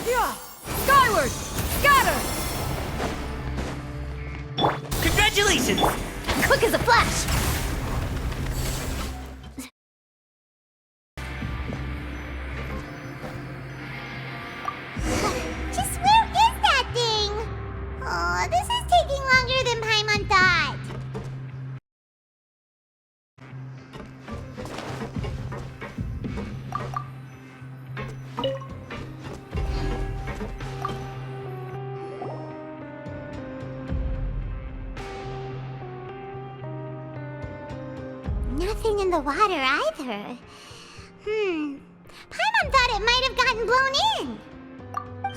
Yeah! Skyward! Scatter! Congratulations! Quick as a flash! Just where is that thing? Oh, this is taking longer than Paimon thought. Nothing in the water either. Paimon thought it might have gotten blown in.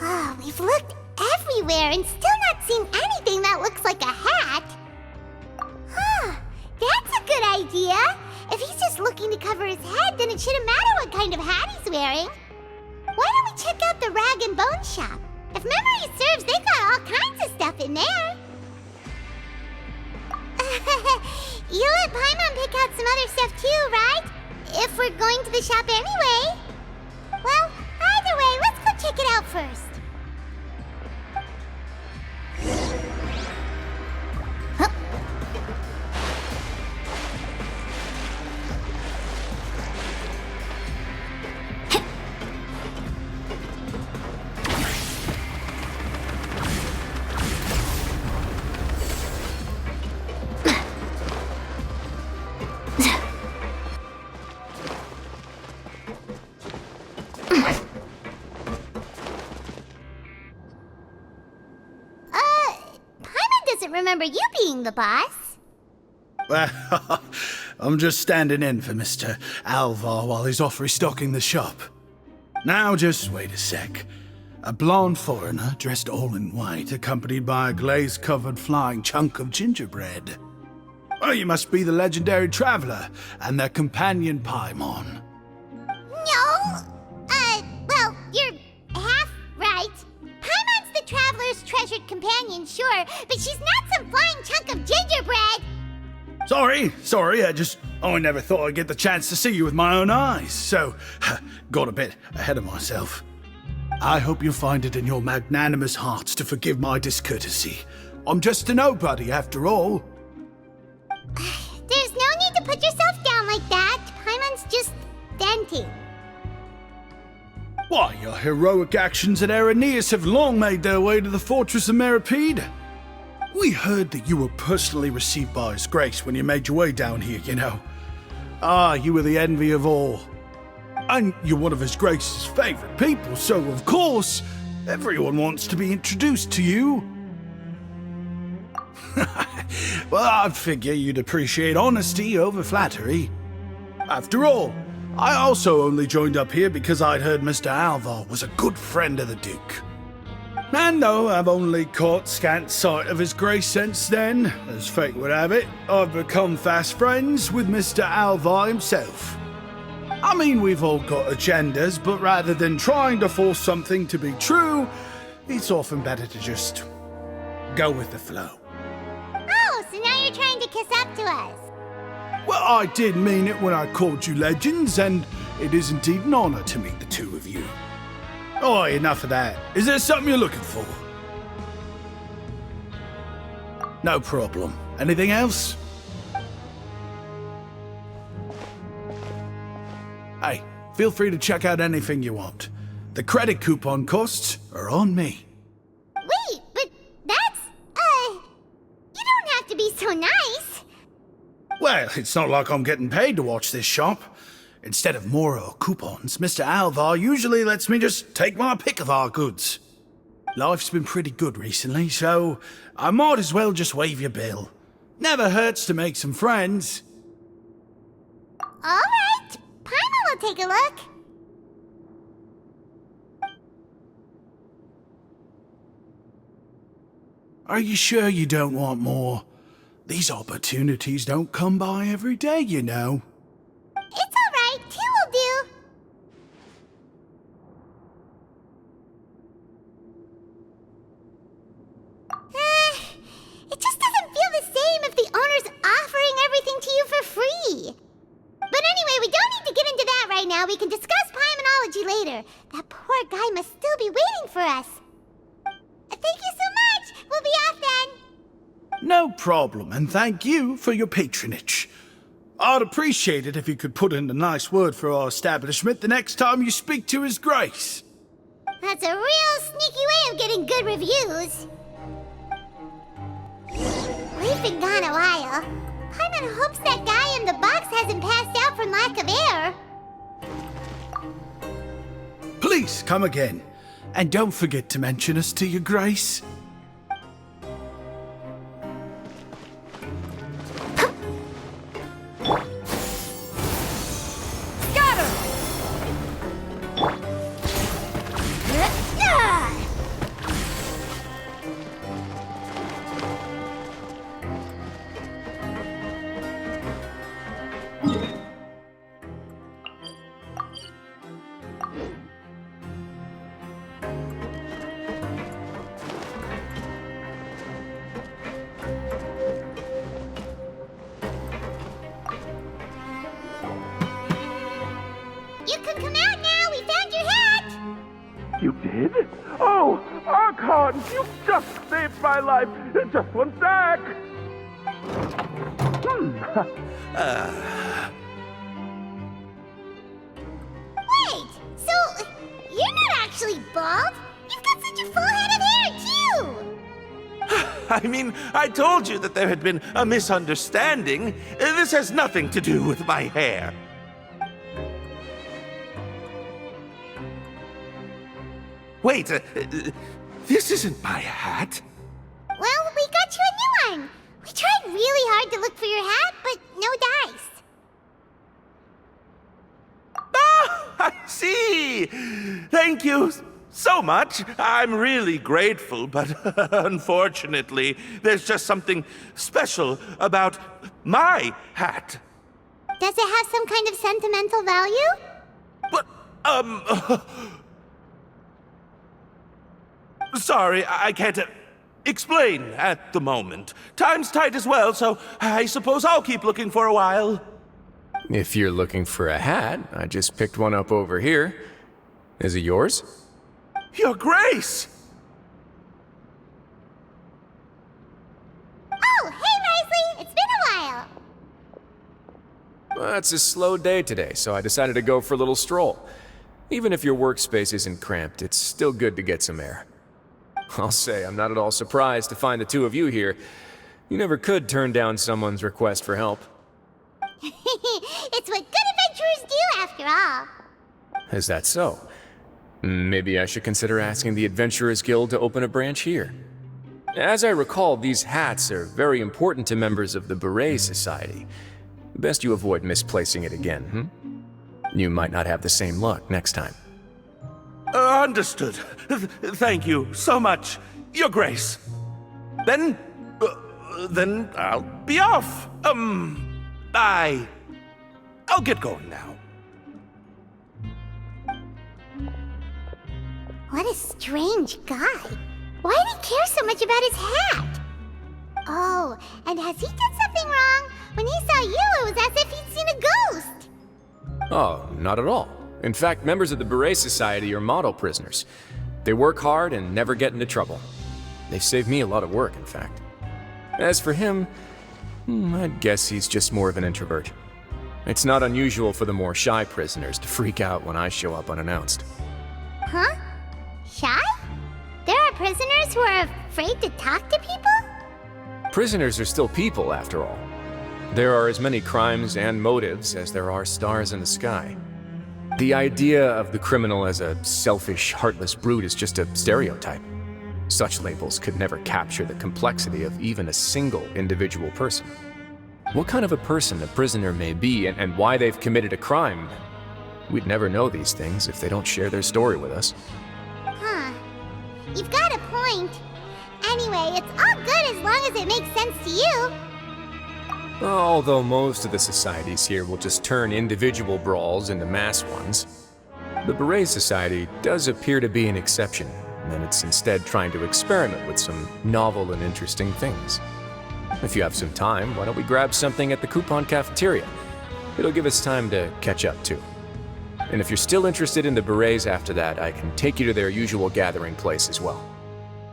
Oh, we've looked everywhere and still not seen anything that looks like a hat. Huh, that's a good idea. If he's just looking to cover his head, then it shouldn't matter what kind of hat he's wearing. Why don't we check out the rag and bone shop? If memory serves, they got all kinds of stuff in there. You let Paimon pick out some other stuff too, right? If we're going to the shop anyway. Well, either way, let's go check it out first. Huh. Remember you being the boss. Well, I'm just standing in for Mr. Alvar while he's off restocking the shop. Now just wait a sec. A blonde foreigner dressed all in white, accompanied by a glaze-covered flying chunk of gingerbread. Oh, you must be the legendary traveler and their companion Paimon. No! Well, you're half right. Paimon's the traveler's treasured companion, sure, but she's not some flying chunk of gingerbread! Sorry, I never thought I'd get the chance to see you with my own eyes, so got a bit ahead of myself. I hope you find it in your magnanimous hearts to forgive my discourtesy. I'm just a nobody, after all. There's no need to put yourself down like that. Paimon's just venting. Why, your heroic actions at Aeneas have long made their way to the fortress of Meripede. We heard that you were personally received by His Grace when you made your way down here, you know. Ah, you were the envy of all. And you're one of His Grace's favorite people, so of course, everyone wants to be introduced to you. Well, I figure you'd appreciate honesty over flattery. After all, I also only joined up here because I'd heard Mr. Alvar was a good friend of the Duke. And though I've only caught scant sight of His Grace since then, as fate would have it, I've become fast friends with Mr. Alvar himself. I mean, we've all got agendas, but rather than trying to force something to be true, it's often better to just go with the flow. Oh, so now you're trying to kiss up to us. Well, I did mean it when I called you legends, and it is indeed an honor to meet the two of you. Oh, enough of that. Is there something you're looking for? No problem. Anything else? Hey, feel free to check out anything you want. The credit coupon costs are on me. Wait, but that's, you don't have to be so nice. Well, it's not like I'm getting paid to watch this shop. Instead of more coupons, Mr. Alvar usually lets me just take my pick of our goods. Life's been pretty good recently, so I might as well just waive your bill. Never hurts to make some friends. All right, Paimon will take a look. Are you sure you don't want more? These opportunities don't come by every day, you know. It's all right, two will do. It just doesn't feel the same if the owner's offering everything to you for free. But anyway, we don't need to get into that right now. We can discuss Paimanology later. That poor guy must still be waiting for us. Thank you so much! We'll be off then! No problem, and thank you for your patronage. I'd appreciate it if you could put in a nice word for our establishment the next time you speak to His Grace. That's a real sneaky way of getting good reviews. We've been gone a while. Paimon hopes that guy in the box hasn't passed out from lack of air. Please come again, and don't forget to mention us to your Grace. Scatter! You can come out now! We found your hat! You did? Oh, Archon, you just saved my life. Just one sec. Wait! So, you're not actually bald? You've got such a full head of hair, too! I mean, I told you that there had been a misunderstanding. This has nothing to do with my hair. Wait, this isn't my hat. Well, we got you a new one. We tried really hard to look for your hat, but no dice. Ah, I see. Thank you so much. I'm really grateful, but unfortunately, there's just something special about my hat. Does it have some kind of sentimental value? But, sorry, I can't explain at the moment. Time's tight as well, so I suppose I'll keep looking for a while. If you're looking for a hat, I just picked one up over here. Is it yours? Your Grace! Oh, hey, Wriothesley! It's been a while! Well, it's a slow day today, so I decided to go for a little stroll. Even if your workspace isn't cramped, it's still good to get some air. I'll say, I'm not at all surprised to find the two of you here. You never could turn down someone's request for help. It's what good adventurers do, after all. Is that so? Maybe I should consider asking the Adventurers Guild to open a branch here. As I recall, these hats are very important to members of the Beret Society. Best you avoid misplacing it again, You might not have the same luck next time. Understood. Thank you so much, Your Grace. Then I'll be off. I'll get going now. What a strange guy. Why did he care so much about his hat? Oh, and has he done something wrong? When he saw you, it was as if he'd seen a ghost. Oh, not at all. In fact, members of the Beret Society are model prisoners. They work hard and never get into trouble. They've saved me a lot of work, in fact. As for him, I'd guess he's just more of an introvert. It's not unusual for the more shy prisoners to freak out when I show up unannounced. Huh? Shy? There are prisoners who are afraid to talk to people? Prisoners are still people, after all. There are as many crimes and motives as there are stars in the sky. The idea of the criminal as a selfish, heartless brute is just a stereotype. Such labels could never capture the complexity of even a single individual person. What kind of a person a prisoner may be and why they've committed a crime, we'd never know these things if they don't share their story with us. Huh. You've got a point. Anyway, it's all good as long as it makes sense to you. Although most of the societies here will just turn individual brawls into mass ones, the Beret Society does appear to be an exception, and it's instead trying to experiment with some novel and interesting things. If you have some time, why don't we grab something at the Coupon Cafeteria? It'll give us time to catch up too. And if you're still interested in the berets after that, I can take you to their usual gathering place as well.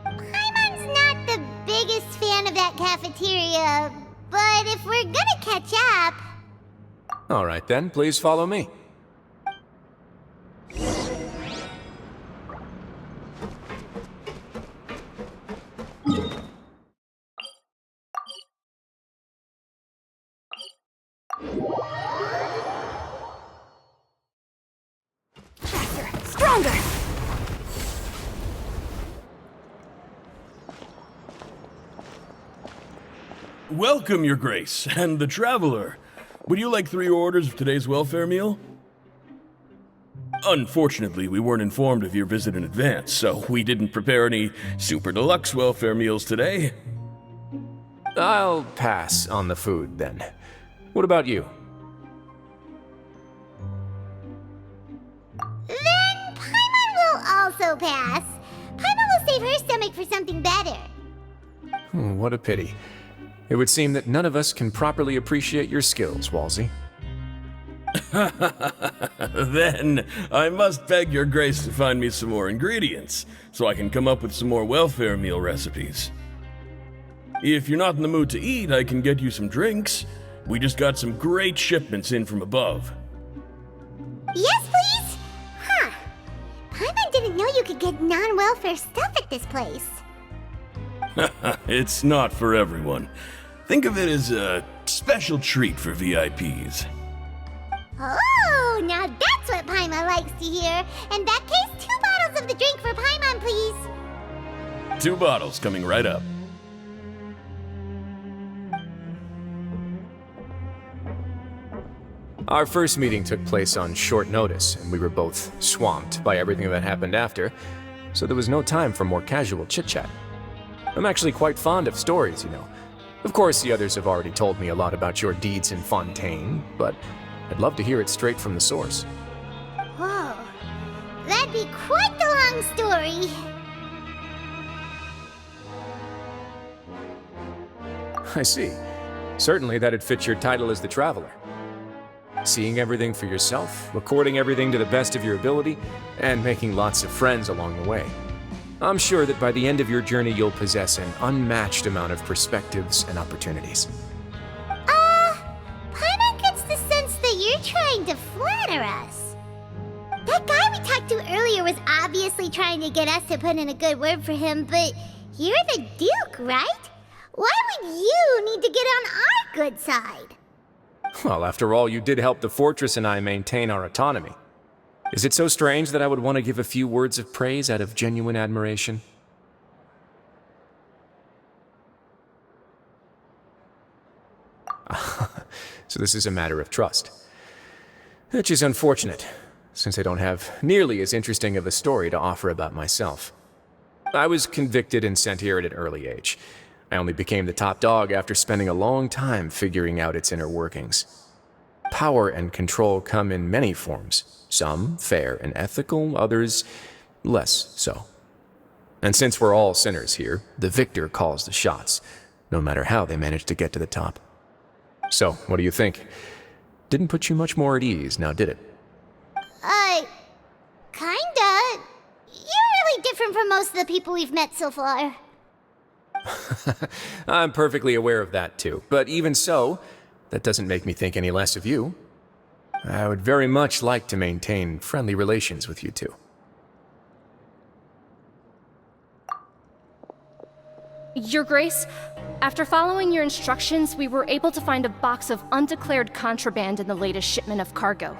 Paimon's not the biggest fan of that cafeteria, but if we're gonna catch up... Alright then, please follow me. Stronger! Welcome, Your Grace, and the Traveler. Would you like 3 orders of today's welfare meal? Unfortunately, we weren't informed of your visit in advance, so we didn't prepare any super deluxe welfare meals today. I'll pass on the food then. What about you? Then Paimon will also pass. Paimon will save her stomach for something better. What a pity. It would seem that none of us can properly appreciate your skills, Walsey. Then, I must beg Your Grace to find me some more ingredients, so I can come up with some more welfare meal recipes. If you're not in the mood to eat, I can get you some drinks. We just got some great shipments in from above. Yes, please? Huh. Paimon didn't know you could get non-welfare stuff at this place. It's not for everyone. Think of it as a special treat for VIPs. Oh, now that's what Paimon likes to hear. In that case, 2 bottles of the drink for Paimon, please. 2 bottles coming right up. Our first meeting took place on short notice, and we were both swamped by everything that happened after, so there was no time for more casual chit-chat. I'm actually quite fond of stories, you know. Of course, the others have already told me a lot about your deeds in Fontaine, but I'd love to hear it straight from the source. Whoa. That'd be quite the long story. I see. Certainly that'd fit your title as the Traveler. Seeing everything for yourself, recording everything to the best of your ability, and making lots of friends along the way. I'm sure that by the end of your journey you'll possess an unmatched amount of perspectives and opportunities. Paimon gets the sense that you're trying to flatter us. That guy we talked to earlier was obviously trying to get us to put in a good word for him, but you're the Duke, right? Why would you need to get on our good side? Well, after all, you did help the fortress and I maintain our autonomy. Is it so strange that I would want to give a few words of praise out of genuine admiration? So this is a matter of trust. Which is unfortunate, since I don't have nearly as interesting of a story to offer about myself. I was convicted and sent here at an early age. I only became the top dog after spending a long time figuring out its inner workings. Power and control come in many forms, some fair and ethical, others less so. And since we're all sinners here, the victor calls the shots, no matter how they manage to get to the top. So, what do you think? Didn't put you much more at ease, now did it? Kinda. You're really different from most of the people we've met so far. I'm perfectly aware of that too, but even so, that doesn't make me think any less of you. I would very much like to maintain friendly relations with you two. Your Grace, after following your instructions, we were able to find a box of undeclared contraband in the latest shipment of cargo.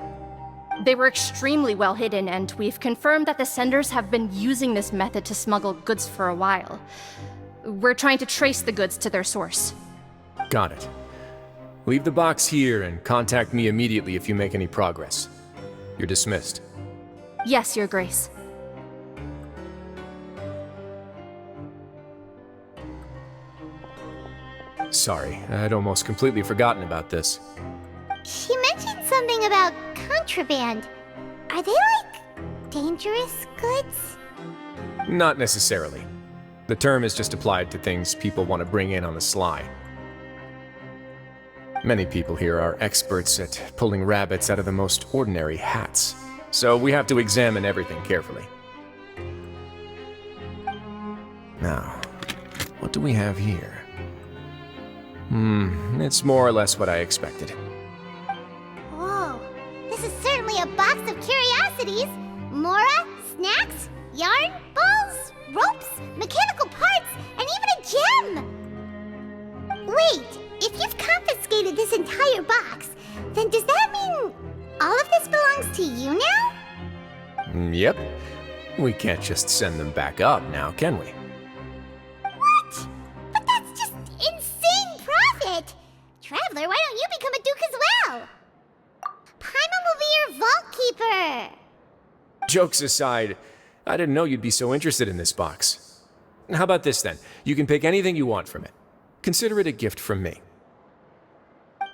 They were extremely well hidden, and we've confirmed that the senders have been using this method to smuggle goods for a while. We're trying to trace the goods to their source. Got it. Leave the box here and contact me immediately if you make any progress. You're dismissed. Yes, Your Grace. Sorry, I'd almost completely forgotten about this. She mentioned something about contraband. Are they like dangerous goods? Not necessarily. The term is just applied to things people want to bring in on the sly. Many people here are experts at pulling rabbits out of the most ordinary hats. so we have to examine everything carefully. Now, what do we have here? It's more or less what I expected. Whoa, this is certainly a box of curiosities. Mora, snacks, yarn, balls, ropes, mechanical parts, and even a gem! Wait, if you've confiscated this entire box, then does that mean all of this belongs to you now? Yep. We can't just send them back up now, can we? What? But that's just insane profit! Traveler, why don't you become a duke as well? Paimon will be your vault keeper! Jokes aside, I didn't know you'd be so interested in this box. How about this then? You can pick anything you want from it. Consider it a gift from me.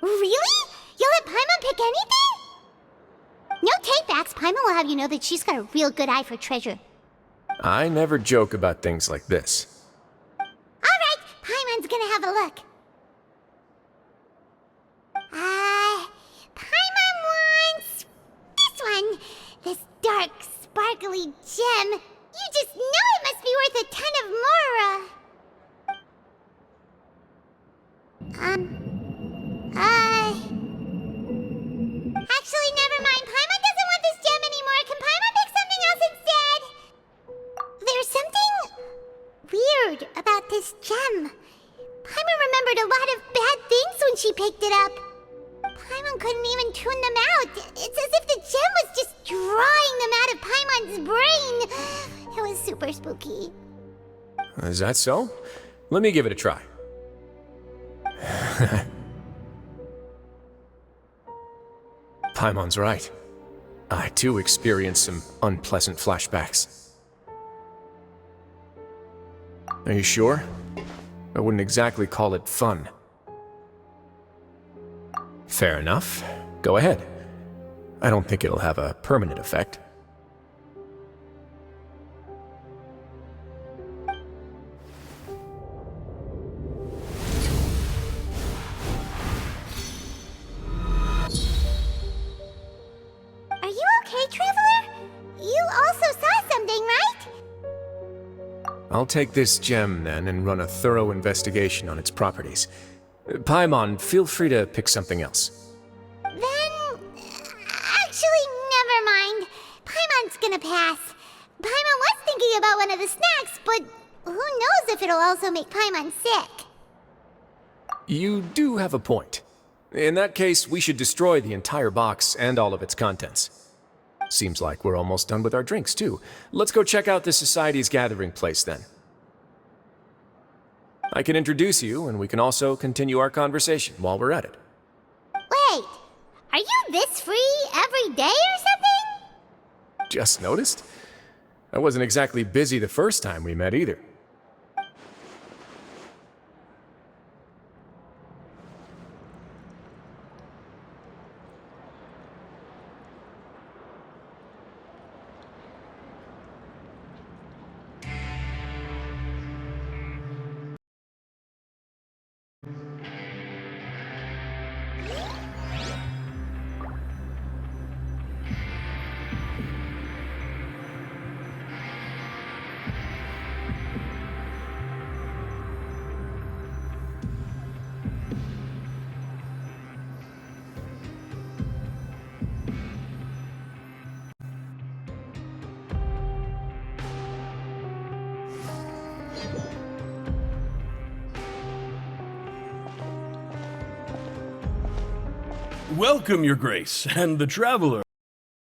Really? You'll let Paimon pick anything? No takebacks. Paimon will have you know that she's got a real good eye for treasure. I never joke about things like this. Alright, Paimon's gonna have a look. Paimon wants this one. This dark, sparkly gem. You just know it must be worth a ton of Mora. Actually, never mind. Paimon doesn't want this gem anymore. Can Paimon pick something else instead? There's something weird about this gem. Paimon remembered a lot of bad things when she picked it up. Paimon couldn't even tune them out. It's as if the gem was just drawing them out of Paimon's brain. It was super spooky. Is that so? Let me give it a try. Paimon's right. I too experienced some unpleasant flashbacks. Are you sure? I wouldn't exactly call it fun. Fair enough. Go ahead. I don't think it'll have a permanent effect. Are you okay, Traveler? You also saw something, right? I'll take this gem then and run a thorough investigation on its properties. Paimon, feel free to pick something else. Then... actually, never mind. Paimon's gonna pass. Paimon was thinking about one of the snacks, but who knows if it'll also make Paimon sick. You do have a point. In that case, we should destroy the entire box and all of its contents. Seems like we're almost done with our drinks, too. Let's go check out the Society's gathering place, then. I can introduce you, and we can also continue our conversation while we're at it. Wait, are you this free every day or something? Just noticed? I wasn't exactly busy the first time we met, either. Welcome, Your Grace, and the Traveler